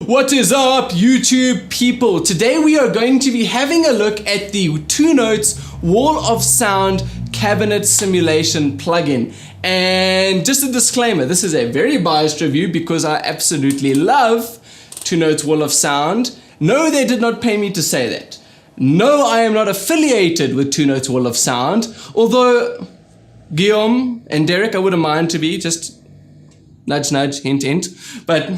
What is up, YouTube people? Today we are going to be having a look at the 2Notes Wall of Sound Cabinet Simulation plugin. And just a disclaimer, this is a very biased review because I absolutely love 2Notes Wall of Sound. No, they did not pay me to say that. No, I am not affiliated with 2Notes Wall of Sound, although Guillaume and Derek, I wouldn't mind to be, just nudge, nudge, hint, hint. But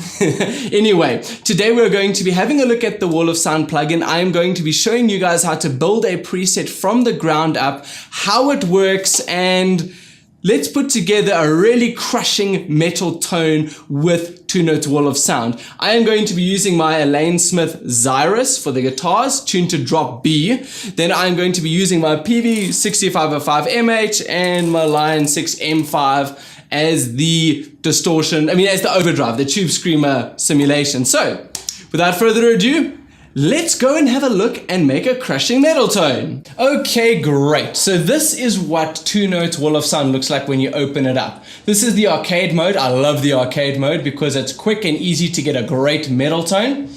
anyway, today we're going to be having a look at the Wall of Sound plugin. I am going to be showing you guys how to build a preset from the ground up, how it works, and let's put together a really crushing metal tone with 2Notes Wall of Sound. I am going to be using my Elaine Smith Xyrus for the guitars, tuned to drop B. Then I'm going to be using my PV6505MH and my Lion 6 M5 as the distortion, as the overdrive, the tube screamer simulation. So, without further ado, let's go and have a look and make a crushing metal tone. Okay, great. So this is what 2Notes Wall of Sound looks like when you open it up. This is the arcade mode. I love the arcade mode because it's quick and easy to get a great metal tone.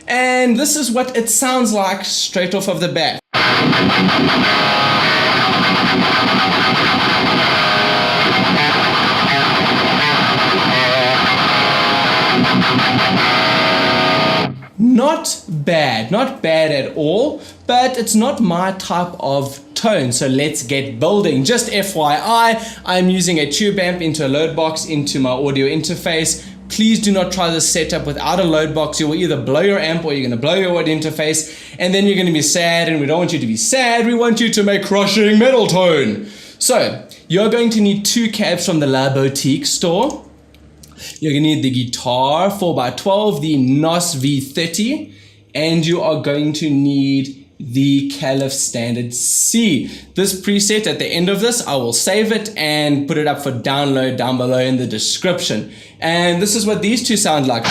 And this is what it sounds like straight off of the bat. Not bad at all, but it's not my type of tone, so let's get building. Just FYI, I'm using a tube amp into a load box into my audio interface. Please do not try this setup without a load box. You will either blow your amp or you're going to blow your audio interface, and then you're going to be sad, and we don't want you to be sad. We want you to make crushing metal tone. So, you're going to need 2 cabs from the La Boutique store. You're going to need the guitar 4x12, the NOS V30, and you are going to need the Caliph Standard C. This preset, at the end of this, I will save it and put it up for download down below in the description. And this is what these two sound like.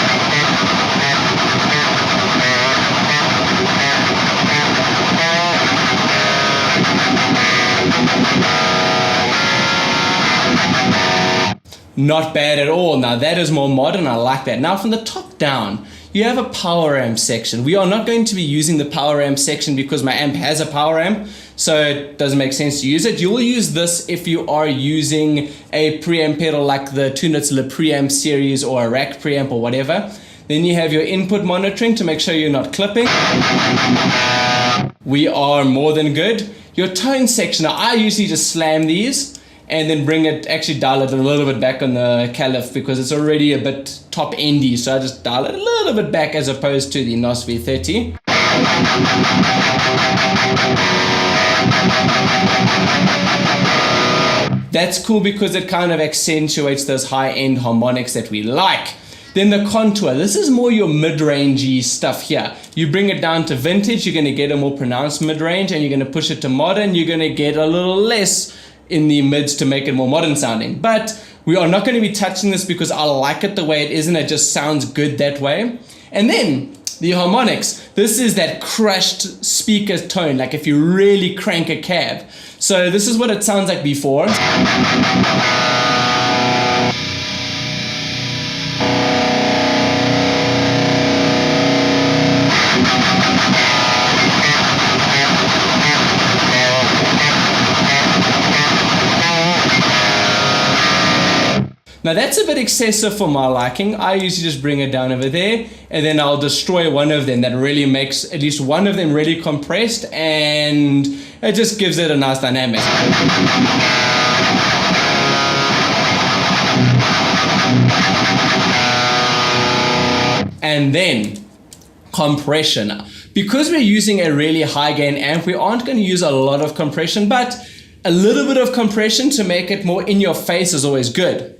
Not bad at all. Now that is more modern, I like that. Now from the top down, you have a power amp section. We are not going to be using the power amp section because my amp has a power amp, so it doesn't make sense to use it. You will use this if you are using a preamp pedal like the 2Notes Le Preamp series or a rack preamp or whatever. Then you have your input monitoring to make sure you're not clipping. We are more than good. Your tone section, now I usually just slam these and then actually dial it a little bit back on the Caliph because it's already a bit top endy, so I just dial it a little bit back as opposed to the NOS V30. That's cool because it kind of accentuates those high-end harmonics that we like. Then the contour, this is more your mid-rangey stuff here. You bring it down to vintage, you're going to get a more pronounced mid-range, and you're going to push it to modern, you're going to get a little less in the mids to make it more modern sounding. But we are not going to be touching this because I like it the way it is and it just sounds good that way. And then the harmonics. This is that crushed speaker tone, like if you really crank a cab. So this is what it sounds like before. Now that's a bit excessive for my liking. I usually just bring it down over there and then I'll destroy one of them that really makes at least one of them really compressed, and it just gives it a nice dynamic. And then compression. Because we're using a really high gain amp, we aren't going to use a lot of compression, but a little bit of compression to make it more in your face is always good.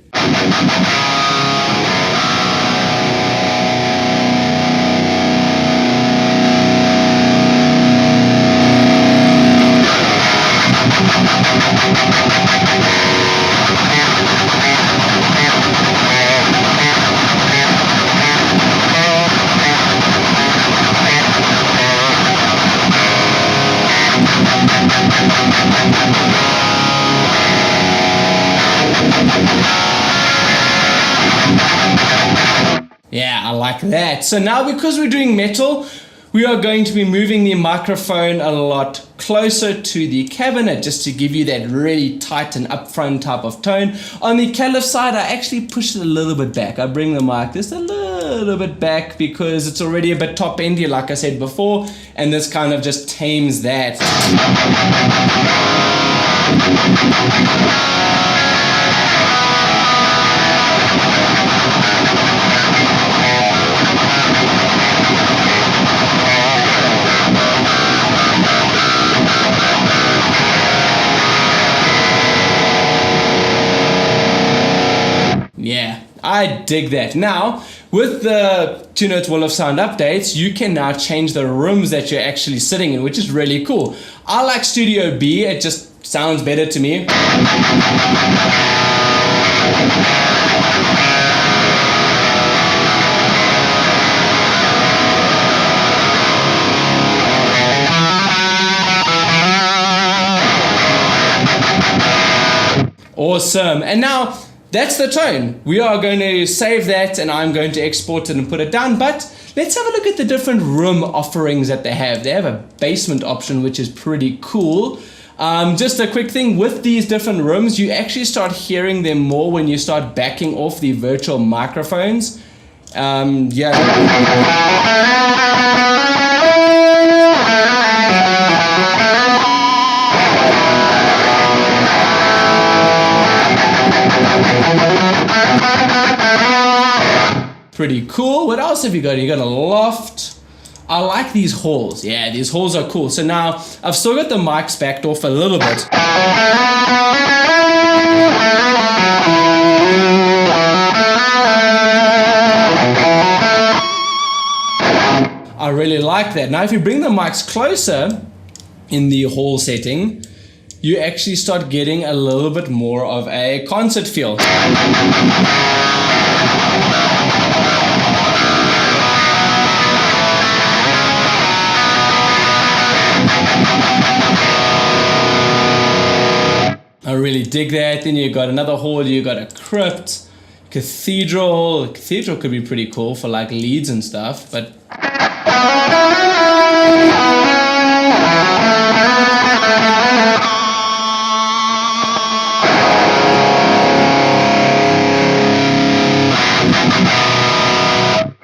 Yeah, I like that. So now because we're doing metal, we are going to be moving the microphone a lot closer to the cabinet just to give you that really tight and upfront type of tone. On the Caliph side, I actually push it a little bit back. I bring the mic just a little bit back because it's already a bit top endy, like I said before, and this kind of just tames that. Yeah, I dig that. Now, with the Two Notes Wall of Sound updates, you can now change the rooms that you're actually sitting in, which is really cool. I like Studio B, it just sounds better to me. Awesome. And now, that's the tone. We are going to save that and I'm going to export it and put it down. But let's have a look at the different room offerings that they have. They have a basement option, which is pretty cool. Just a quick thing with these different rooms, you actually start hearing them more when you start backing off the virtual microphones. Yeah. Pretty cool. What else have you got? You got a loft. I like these halls. Yeah, these halls are cool. So now I've still got the mics backed off a little bit. I really like that. Now if you bring the mics closer in the hall setting, you actually start getting a little bit more of a concert feel. I really dig that. Then you got another hall, you got a crypt, cathedral. Cathedral could be pretty cool for like leads and stuff, but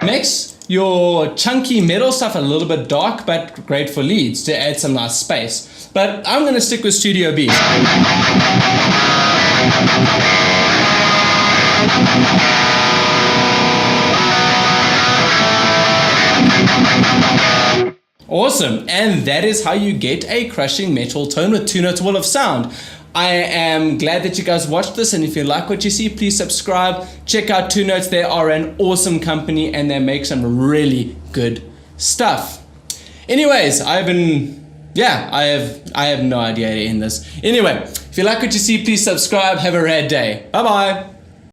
next, your chunky metal stuff, a little bit dark, but great for leads to add some nice space. But I'm going to stick with Studio B. Awesome, and that is how you get a crushing metal tone with Two Notes Wall of Sound. I am glad that you guys watched this, and if you like what you see, please subscribe. Check out Two Notes. They are an awesome company and they make some really good stuff. Anyways, I have no idea how to end this. Anyway, if you like what you see, please subscribe. Have a rad day. Bye bye.